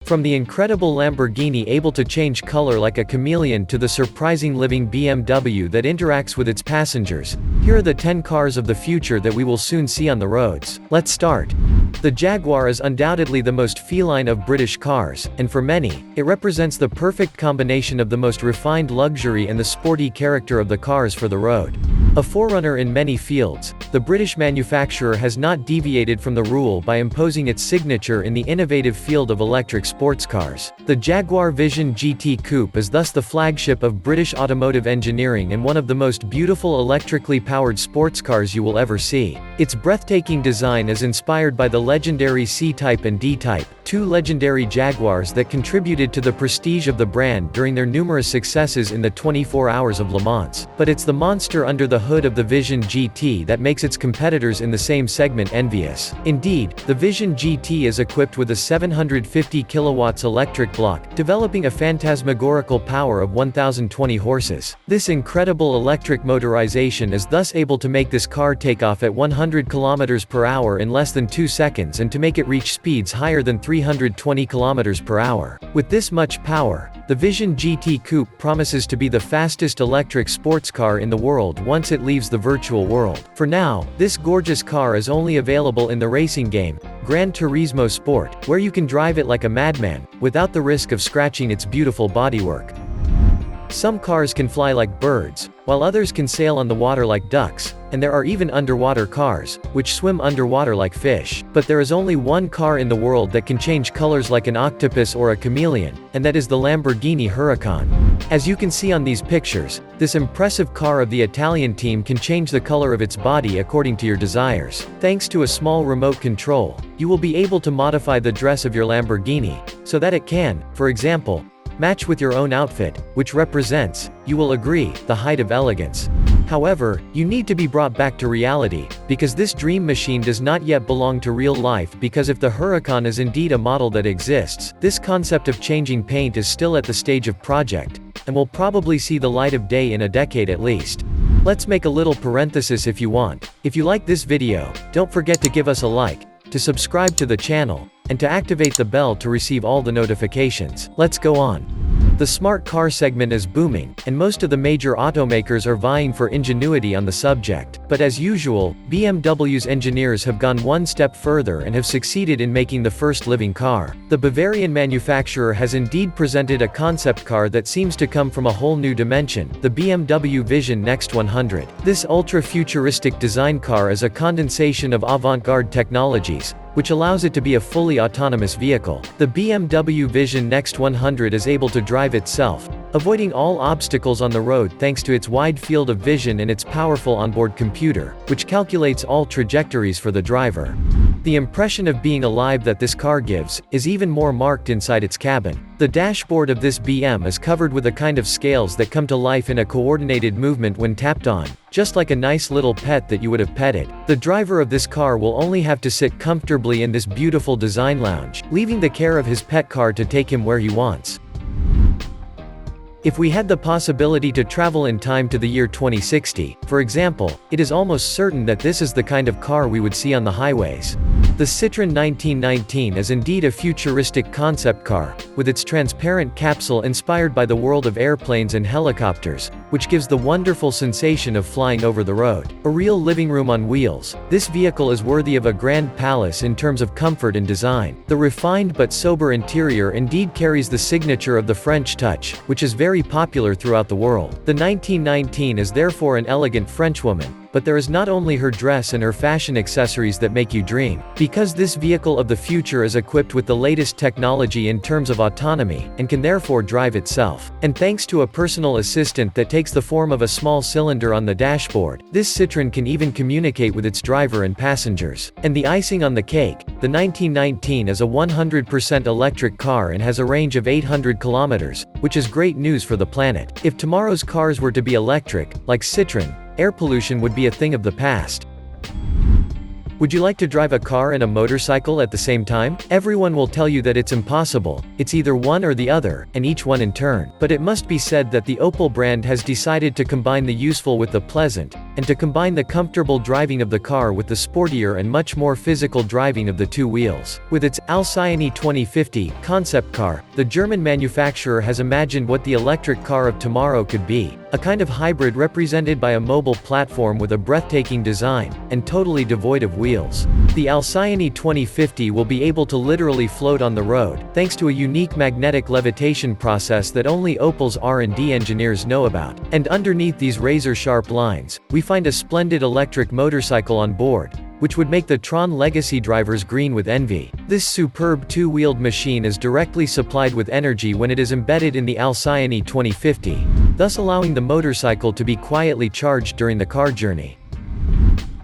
From the incredible Lamborghini able to change color like a chameleon to the surprising living BMW that interacts with its passengers, here are the 10 cars of the future that we will soon see on the roads. Let's start. The Jaguar is undoubtedly the most feline of British cars, and for many, it represents the perfect combination of the most refined luxury and the sporty character of the cars for the road. A forerunner in many fields, the British manufacturer has not deviated from the rule by imposing its signature in the innovative field of electric sports cars. The Jaguar Vision GT Coupe is thus the flagship of British automotive engineering and one of the most beautiful electrically powered sports cars you will ever see. Its breathtaking design is inspired by the legendary C-Type and D-Type, two legendary Jaguars that contributed to the prestige of the brand during their numerous successes in the 24 Hours of Le Mans. But it's the monster under the hood of the Vision GT that makes its competitors in the same segment envious. Indeed, the Vision GT is equipped with a 750 kilowatts electric block, developing a phantasmagorical power of 1,020 horses. This incredible electric motorization is thus able to make this car take off at 100 kilometers per hour in less than 2 seconds and to make it reach speeds higher than 320 kilometers per hour. With this much power, the Vision GT Coupe promises to be the fastest electric sports car in the world once it leaves the virtual world. For now, this gorgeous car is only available in the racing game, Gran Turismo Sport, where you can drive it like a madman, without the risk of scratching its beautiful bodywork. Some cars can fly like birds, while others can sail on the water like ducks, and there are even underwater cars, which swim underwater like fish. But there is only one car in the world that can change colors like an octopus or a chameleon, and that is the Lamborghini Huracan. As you can see on these pictures, this impressive car of the Italian team can change the color of its body according to your desires. Thanks to a small remote control, you will be able to modify the dress of your Lamborghini, so that it can, for example, match with your own outfit, which represents, you will agree, the height of elegance. However, you need to be brought back to reality, because this dream machine does not yet belong to real life, because if the Huracan is indeed a model that exists, this concept of changing paint is still at the stage of project, and will probably see the light of day in a decade at least. Let's make a little parenthesis if you want. If you like this video, don't forget to give us a like, to subscribe to the channel, and to activate the bell to receive all the notifications. Let's go on. The smart car segment is booming, and most of the major automakers are vying for ingenuity on the subject. But as usual, BMW's engineers have gone one step further and have succeeded in making the first living car. The Bavarian manufacturer has indeed presented a concept car that seems to come from a whole new dimension, the BMW Vision Next 100. This ultra-futuristic design car is a condensation of avant-garde technologies, which allows it to be a fully autonomous vehicle. The BMW Vision Next 100 is able to drive itself, avoiding all obstacles on the road thanks to its wide field of vision and its powerful onboard computer, which calculates all trajectories for the driver. The impression of being alive that this car gives is even more marked inside its cabin. The dashboard of this BM is covered with a kind of scales that come to life in a coordinated movement when tapped on, just like a nice little pet that you would have petted. The driver of this car will only have to sit comfortably in this beautiful design lounge, leaving the care of his pet car to take him where he wants. If we had the possibility to travel in time to the year 2060, for example, it is almost certain that this is the kind of car we would see on the highways. The Citroen 1919 is indeed a futuristic concept car, with its transparent capsule inspired by the world of airplanes and helicopters, which gives the wonderful sensation of flying over the road. A real living room on wheels, this vehicle is worthy of a grand palace in terms of comfort and design. The refined but sober interior indeed carries the signature of the French touch, which is very popular throughout the world. The 1919 is therefore an elegant Frenchwoman, but there is not only her dress and her fashion accessories that make you dream. Because this vehicle of the future is equipped with the latest technology in terms of autonomy, and can therefore drive itself. And thanks to a personal assistant that takes the form of a small cylinder on the dashboard, this Citroen can even communicate with its driver and passengers. And the icing on the cake, the 1919 is a 100% electric car and has a range of 800 kilometers, which is great news for the planet. If tomorrow's cars were to be electric, like Citroen, air pollution would be a thing of the past. Would you like to drive a car and a motorcycle at the same time? Everyone will tell you that it's impossible, it's either one or the other, and each one in turn. But it must be said that the Opel brand has decided to combine the useful with the pleasant, and to combine the comfortable driving of the car with the sportier and much more physical driving of the two wheels. With its Alcyone 2050 concept car, the German manufacturer has imagined what the electric car of tomorrow could be, a kind of hybrid represented by a mobile platform with a breathtaking design, and totally devoid of wheels. The Alcyone 2050 will be able to literally float on the road, thanks to a unique magnetic levitation process that only Opel's R&D engineers know about. And underneath these razor-sharp lines, we find a splendid electric motorcycle on board, which would make the Tron Legacy drivers green with envy. This superb two-wheeled machine is directly supplied with energy when it is embedded in the Alcyone 2050, thus allowing the motorcycle to be quietly charged during the car journey.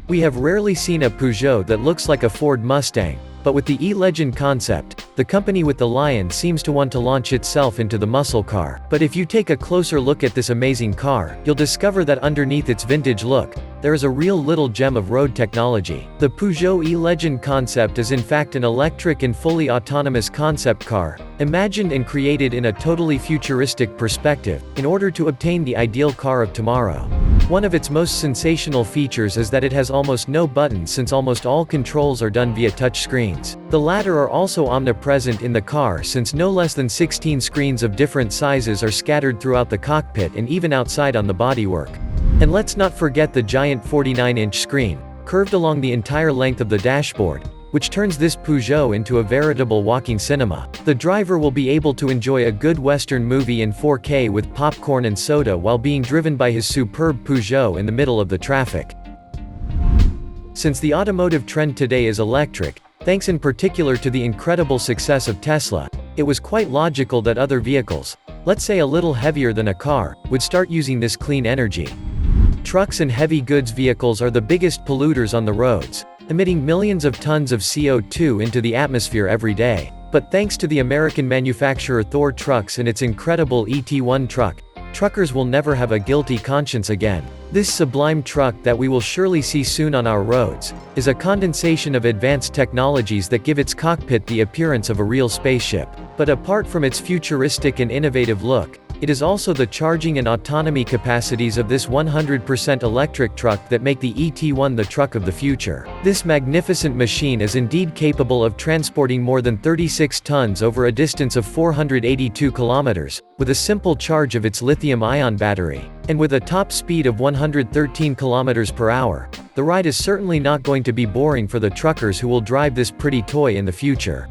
We have rarely seen a Peugeot that looks like a Ford Mustang, but with the Elegend concept, the company with the lion seems to want to launch itself into the muscle car. But if you take a closer look at this amazing car, you'll discover that underneath its vintage look, there is a real little gem of road technology. The Peugeot Elegend concept is in fact an electric and fully autonomous concept car, imagined and created in a totally futuristic perspective, in order to obtain the ideal car of tomorrow. One of its most sensational features is that it has almost no buttons, since almost all controls are done via touch screens. The latter are also omnipresent in the car, since no less than 16 screens of different sizes are scattered throughout the cockpit and even outside on the bodywork. And let's not forget the giant 49-inch screen, curved along the entire length of the dashboard, which turns this Peugeot into a veritable walking cinema. The driver will be able to enjoy a good Western movie in 4K with popcorn and soda while being driven by his superb Peugeot in the middle of the traffic. Since the automotive trend today is electric, thanks in particular to the incredible success of Tesla, it was quite logical that other vehicles, let's say a little heavier than a car, would start using this clean energy. Trucks and heavy goods vehicles are the biggest polluters on the roads, emitting millions of tons of CO2 into the atmosphere every day. But thanks to the American manufacturer Thor Trucks and its incredible ET1 truck, truckers will never have a guilty conscience again. This sublime truck that we will surely see soon on our roads, is a condensation of advanced technologies that give its cockpit the appearance of a real spaceship. But apart from its futuristic and innovative look, it is also the charging and autonomy capacities of this 100% electric truck that make the ET1 the truck of the future. This magnificent machine is indeed capable of transporting more than 36 tons over a distance of 482 kilometers, with a simple charge of its lithium-ion battery. And with a top speed of 113 kilometers per hour, the ride is certainly not going to be boring for the truckers who will drive this pretty toy in the future.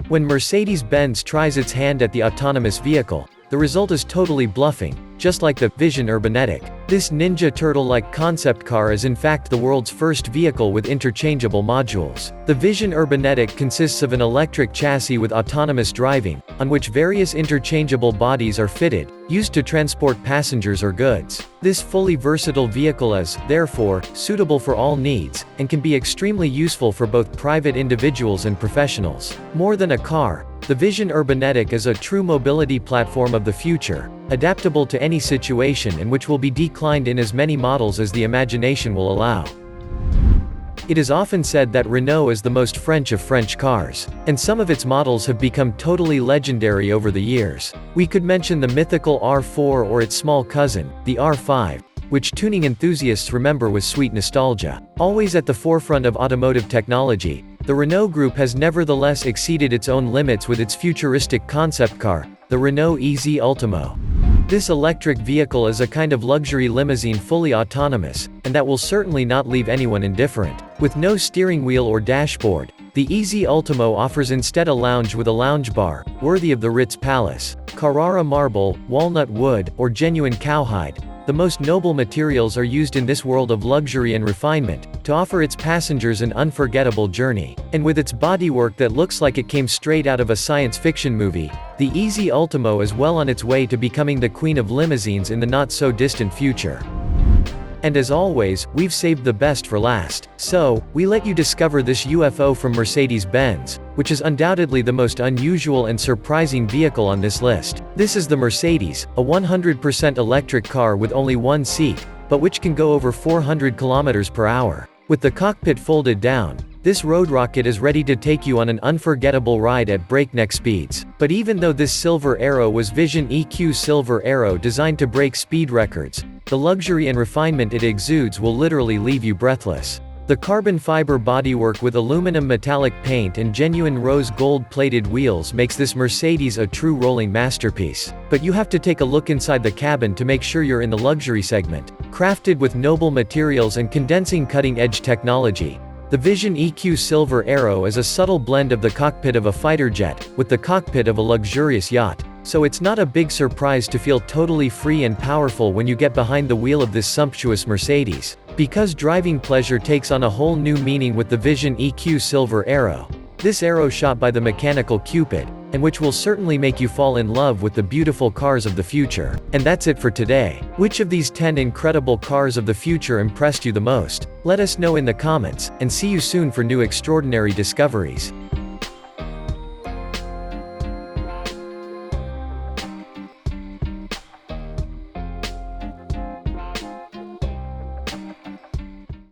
When Mercedes-Benz tries its hand at the autonomous vehicle, the result is totally bluffing, just like the Vision Urbanetic. This Ninja Turtle-like concept car is in fact the world's first vehicle with interchangeable modules. The Vision Urbanetic consists of an electric chassis with autonomous driving, on which various interchangeable bodies are fitted, used to transport passengers or goods. This fully versatile vehicle is, therefore, suitable for all needs, and can be extremely useful for both private individuals and professionals. More than a car, the Vision Urbanetic is a true mobility platform of the future, adaptable to any situation and which will be declined in as many models as the imagination will allow. It is often said that Renault is the most French of French cars, and some of its models have become totally legendary over the years. We could mention the mythical R4 or its small cousin, the R5, which tuning enthusiasts remember with sweet nostalgia. Always at the forefront of automotive technology, the Renault Group has nevertheless exceeded its own limits with its futuristic concept car, the Renault EZ Ultimo. This electric vehicle is a kind of luxury limousine fully autonomous, and that will certainly not leave anyone indifferent. With no steering wheel or dashboard, the EZ Ultimo offers instead a lounge with a lounge bar, worthy of the Ritz Palace. Carrara marble, walnut wood, or genuine cowhide, the most noble materials are used in this world of luxury and refinement, to offer its passengers an unforgettable journey. And with its bodywork that looks like it came straight out of a science fiction movie, the EZ Ultimo is well on its way to becoming the queen of limousines in the not-so-distant future. And as always, we've saved the best for last. So, we let you discover this UFO from Mercedes-Benz, which is undoubtedly the most unusual and surprising vehicle on this list. This is the Mercedes, a 100% electric car with only one seat, but which can go over 400 kilometers per hour. With the cockpit folded down, this road rocket is ready to take you on an unforgettable ride at breakneck speeds. But even though this Silver Arrow was Vision EQ Silver Arrow designed to break speed records, the luxury and refinement it exudes will literally leave you breathless. The carbon fiber bodywork with aluminum metallic paint and genuine rose gold-plated wheels makes this Mercedes a true rolling masterpiece. But you have to take a look inside the cabin to make sure you're in the luxury segment. Crafted with noble materials and condensing cutting-edge technology, the Vision EQ Silver Aero is a subtle blend of the cockpit of a fighter jet, with the cockpit of a luxurious yacht. So it's not a big surprise to feel totally free and powerful when you get behind the wheel of this sumptuous Mercedes. Because driving pleasure takes on a whole new meaning with the Vision EQ Silver Aero. This Aero shot by the mechanical Cupid, and which will certainly make you fall in love with the beautiful cars of the future. And that's it for today. Which of these 10 incredible cars of the future impressed you the most? Let us know in the comments, and see you soon for new extraordinary discoveries.